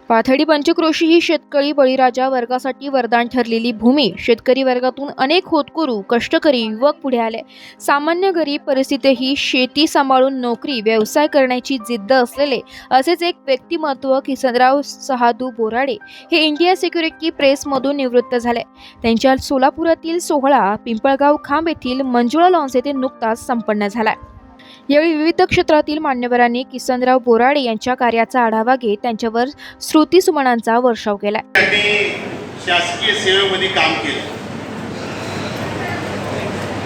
पाथर्डी पंचक्रोशी ही शेतकरी बळीराजा वर्गासाठी वरदान ठरलेली भूमी. शेतकरी वर्गातून अनेक होतकरू कष्टकरी युवक पुढे आले. सामान्य गरीब परिस्थितीही शेती सांभाळून नोकरी व्यवसाय करण्याची जिद्द असलेले असेच एक व्यक्तिमत्व किसनराव सहादू बोराडे हे इंडिया सिक्युरिटी प्रेसमधून निवृत्त झाले. त्यांच्या सोलापुरातील सोहळा पिंपळगाव खांब येथील मंजुळा लॉन्स येथे नुकताच संपन्न झाला. यावेळी विविध क्षेत्रातील मान्यवरांनी किसनराव बोराडे यांच्या कार्याचा आढावा घेत त्यांच्यावर स्तुतिसुमनांचा वर्षाव केला. शासकीय सेवेमध्ये काम केलं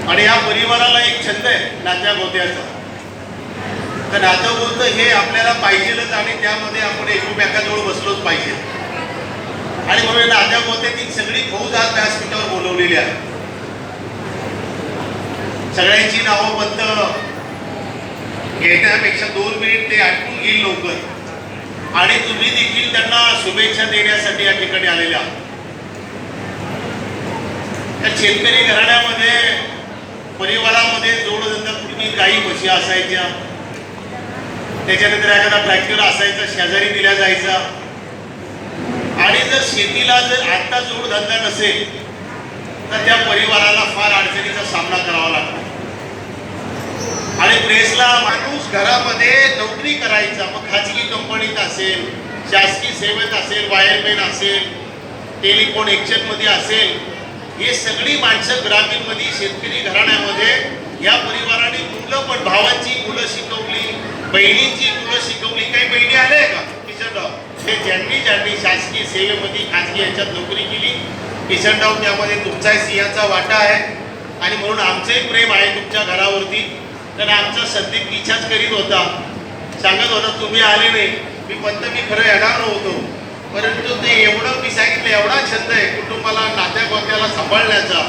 आणि या परिवाराला एक छंद आहे नात्या गोत्याचा. तर नातं गोतं हे आपल्याला पाहिजेलच आणि त्यामध्ये आपण एकमेकाजवळ बसलोच पाहिजे. आणि म्हणून नात्या गोत्यातील सगळी फौज आज व्यासपीठावर बोलवलेली आहे. सगळ्यांची नावं बद्द घेण्यापेक्षा 2 मिनिट ते आटपून घेईल लवकर. आणि तुम्ही देखील त्यांना शुभेच्छा देण्यासाठी या ठिकाणी आलेले आहात. त्या शेतकरी घराण्यामध्ये परिवारामध्ये जोडधंदा पूर्वी गाई म्हशी असायच्या, त्याच्यानंतर एखादा ट्रॅक्टर असायचा शेजारी दिला जायचा. आणि जर शेतीला जर आता जोडधंदा नसेल तर त्या परिवाराला फार अडचणीचा सामना करावा लागतो. आणि प्रेसला माणूस घरामध्ये नोकरी करायचा, मग खाजगी कंपनीत असेल, शासकीय सेवेत असेल, वायरमॅन असेल, टेलिफोन एक्सचेंजमध्ये असेल, हे सगळी माणसं ग्रामीणमध्ये शेतकरी घराण्यामध्ये या परिवाराने मुलं पण भावांची मुलं शिकवली, बहिणींची मुलं शिकवली. काही बहिणी आल्या का किशनराव? हे ज्यांनी शासकीय सेवेमध्ये खाजगी याच्यात नोकरी केली, किशनराव त्यामध्ये तुमचा सिंहाचा वाटा आहे. आणि म्हणून आमचंही प्रेम आहे तुमच्या घरावरती. तर आमचा संदीप इच्छाच करीत होता, सांगत होता तुम्ही आले नाही. मी खरं येणार नव्हतो, परंतु ते एवढं मी सांगितलं एवढा छंद आहे कुटुंबाला नात्या गोत्याला सांभाळण्याचा.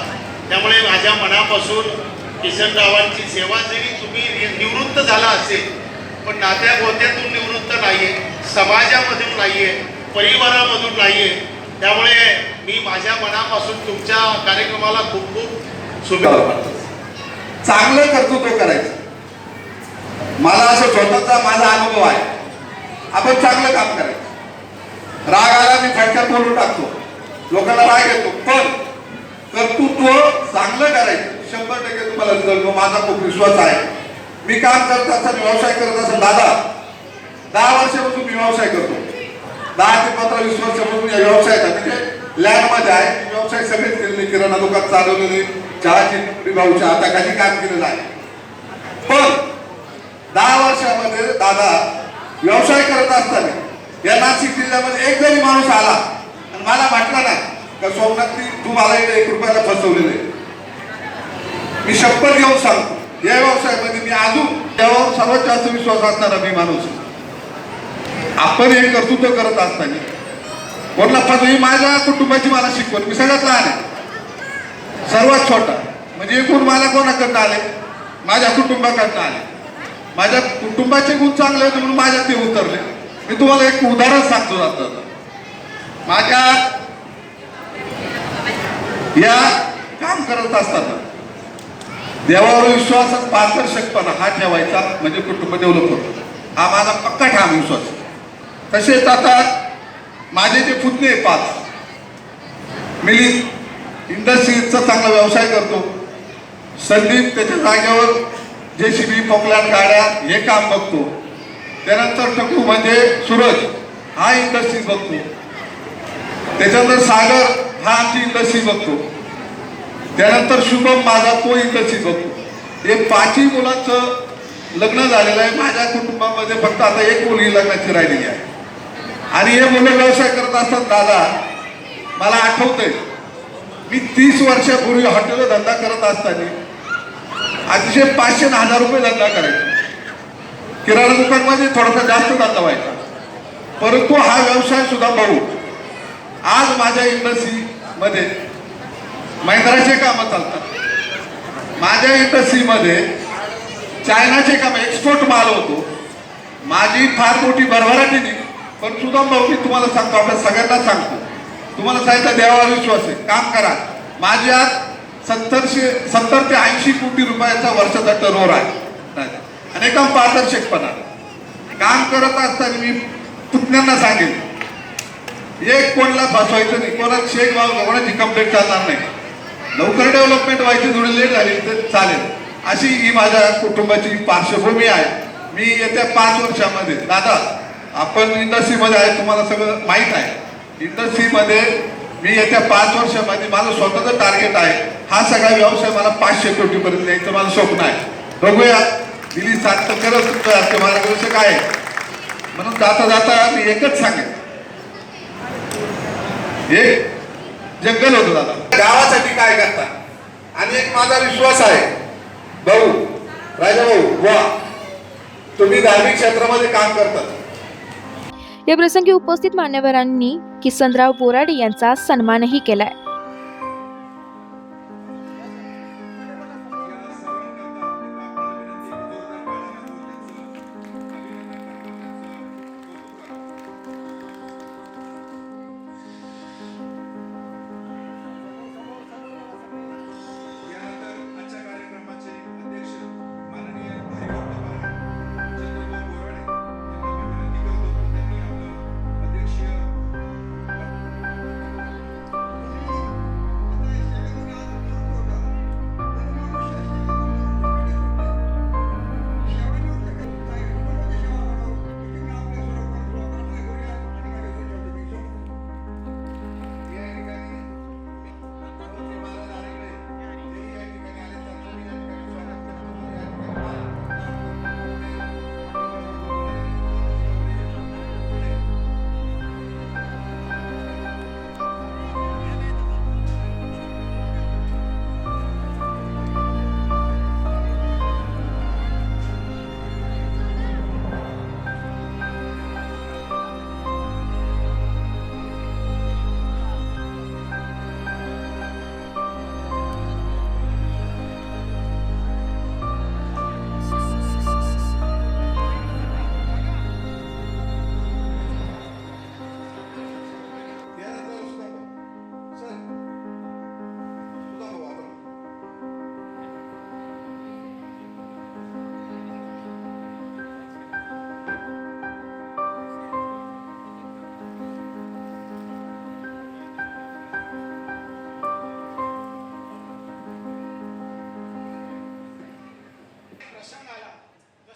त्यामुळे माझ्या मनापासून किसनरावांची सेवा जरी तुम्ही निवृत्त झाला असेल पण नात्या गोत्यातून निवृत्त नाहीये, समाजामधून नाहीये, परिवारामधून नाहीये. त्यामुळे मी माझ्या मनापासून तुमच्या कार्यक्रमाला खूप खूप शुभेच्छा. चांगलं कर्तृत्व करायचं. मला असं स्वतःचा माझा अनुभव आहे. आपण चांगलं काम करायचं. राग आला मी फटक्यात बोलून टाकतो, लोकांना राग येतो, पण कर्तृत्व चांगलं करायचं. 100% तुम्हाला रिझल्ट माझा खूप विश्वास आहे. मी काम करत असताना व्यवसाय करत असताना दादा 10 वर्षापासून मी व्यवसाय करतो. 10 ते 15-20 वर्षापासून या व्यवसायाचा म्हणजे लँडमध्ये आहे. व्यवसाय सगळेच केलेले, किराणा दुकान चालवलेले, चहाची भाऊच्या हाताखाली काम केलेलं आहे. पण 10 वर्षामध्ये दादा व्यवसाय करत असताना या नाशिक जिल्ह्यामध्ये एक जरी माणूस आला आणि मला म्हटला नाही का सोमनाथ तू मला 1 रुपयाला फसवलेलं आहे, मी शपथ घेऊन सांगतो या व्यवसायामध्ये मी अजून त्यावर सर्वात जास्त विश्वास असणारा मी माणूस. आपण हे कर्तृत्व करत असताना कोणला फसवी माझ्या कुटुंबाची मला शिकवण. मी सगळ्यात लहान आहे, सर्वात छोटा. म्हणजे एकूण मला कोणाकडनं आले? माझ्या कुटुंबाकडनं आले. माझ्या कुटुंबाचे गुण चांगले होते म्हणून माझ्या ते उतरले. मी तुम्हाला एक उदाहरण सांगतो. जाता माझ्या या काम करत असताना देवावर विश्वास, पारदर्शकपणा हा ठेवायचा म्हणजे कुटुंब डेव्हलप होतं. हा माझा पक्का ठाम विश्वास. तसेच आता माझे जे पुतणे 5 मिली इंडस्ट्रीजचा चांगला व्यवसाय करतो. संदीप त्याच्या जागेवर JCB पोकलँड गाड्या हे काम बघतो. त्यानंतर टकू म्हणजे सूरज हा इंडस्ट्रीज बघतो. त्याच्यानंतर सागर हा आमची इंडस्ट्री बघतो. त्यानंतर शुभम माझा तो इंडस्ट्रीज बघतो. हे 5ही मुलांचं लग्न झालेलं आहे. माझ्या कुटुंबामध्ये फक्त आता एक मुलगी लग्नाची राहिलेली आहे. आणि हे मुलं व्यवसाय करत असतात. दादा मला आठवतंय मी 30 वर्षापूर्वी हॉटेल धंदा करत असताना अतिशय 500 आणि 1000 रुपये धंदा करायचो. किराणा दुकानमध्ये थोडासा जास्त धंदा व्हायचा. परंतु हा व्यवसाय सुद्धा बघू आज माझ्या इंडस्ट्रीमध्ये महिंद्राचे कामं चालतात. माझ्या इंडस्ट्रीमध्ये चायनाचे काम एक्सपोर्ट माल होतो. माझी फार मोठी भरभराटी नाही, पण सुद्धा भाऊ मी तुम्हाला सांगतो, आपल्या सगळ्यांना सांगतो, तुम्हाला सांगितलं देवावर विश्वास आहे, काम करा. माझ्या 70 ते 80 कोटी रुपयाचा वर्षाचा टर्नओव्हर आहे. आणि एकदम पारदर्शकपणा काम करत असताना मी पुतण्यांना सांगेन एक कोणाला फसवायचं नाही, कोणाला शेक व्हावं, कोणाची कंप्लेंट चालणार नाही. लवकर डेव्हलपमेंट व्हायची, थोडी लेट झाली तर चालेल, अशी ही माझ्या कुटुंबाची पार्श्वभूमी आहे. मी येत्या 5 वर्षामध्ये, दादा आपण इंडस्ट्रीमध्ये आहे, तुम्हाला सगळं माहीत आहे. इंडस्ट्रीमध्ये मी येत्या 5 वर्षामध्ये माझं स्वतःचं टार्गेट आहे. हा सगळा व्यवसाय मला 500 कोटीपर्यंत द्यायचं माझं स्वप्न आहे. बघूया दिली साथ तर करत मार्गदर्शक आहे. म्हणून जाता जाता मी एकच सांगेन, एक जंगल होतं दादा, गावासाठी काय करता. आणि एक माझा विश्वास आहे, भाऊ राजा भाऊ वा, तुम्ही धार्मिक क्षेत्रामध्ये काम करतात. या प्रसंगी उपस्थित मान्यवरांनी किसनराव बोराडे यांचा सन्मानही केलाय.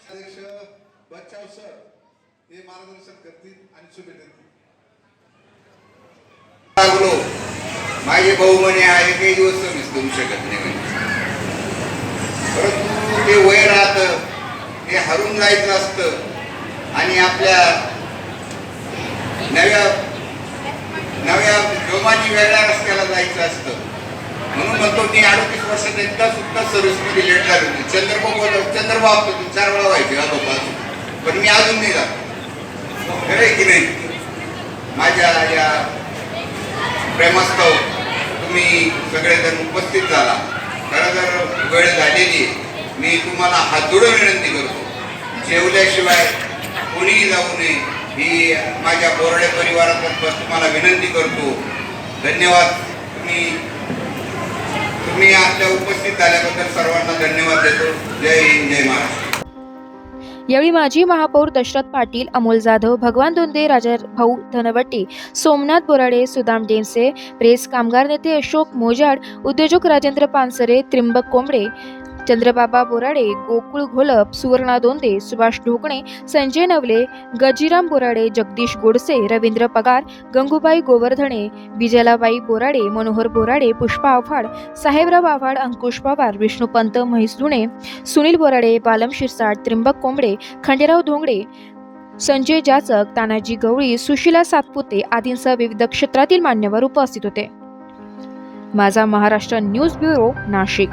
अध्यक्ष बच्चाव सर हे मार्गदर्शन करतील आणि शुभेच्छा देतील. माझे भाऊ म्हणे आहे काही दिवस सर्व्हिस करू शकत नाही म्हणे, परंतु ते वय राहतं, ते हरून जायचं असतं आणि आपल्या नव्या जोमानी वेगळ्या रस्त्याला जायचं असतं. म्हणून म्हणतो मी 38 वर्षात एकदा सुद्धा सर्व्हिसमध्ये लेट झालो नाही. चंद्रबाबू 4 वेळा व्हायचे आजोबा, पण मी अजून नाही जातो. खरं आहे की नाही? माझ्या या प्रेमास्तव तुम्ही सगळेजण उपस्थित झाला. खरं जर वेळ झालेली मी तुम्हाला हात जोडून विनंती करतो, जेवल्याशिवाय कोणीही जाऊ नये ही माझ्या बोराडे परिवारातर्फे तुम्हाला विनंती करतो. धन्यवाद. तुम्ही आपल्या उपस्थित झाल्याबद्दल सर्वांना धन्यवाद देतो. जय हिंद, जय महाराष्ट्र. यावेळी माजी महापौर दशरथ पाटील, अमोल जाधव, भगवान दोंदे, राजाभाऊ धनवट्टी, सोमनाथ बोराडे, सुदाम डेमसे, प्रेस कामगार नेते अशोक मोजाड, उद्योजक राजेंद्र पानसरे, त्रिंबक कोंबडे, चंद्रबाबा बोराडे, गोकुळ घोलप, सुवर्णा दोंदे, सुभाष ढोकणे, संजय नवले, गजीराम बोराडे, जगदीश गोडसे, रवींद्र पगार, गंगूबाई गोवर्धने, बिजलाबाई बोराडे, मनोहर बोराडे, पुष्पा आव्हाड, साहेबराव आव्हाड, अंकुश पवार, विष्णुपंत म्हैसलुणे, सुनील बोराडे, बालम शिरसाट, त्रिंबक कोंबडे, खंडेराव धोंगडे, संजय जाचक, तानाजी गवळी, सुशीला सातपुते आदींसह विविध क्षेत्रातील मान्यवर उपस्थित होते. माझा महाराष्ट्र न्यूज ब्युरो, नाशिक.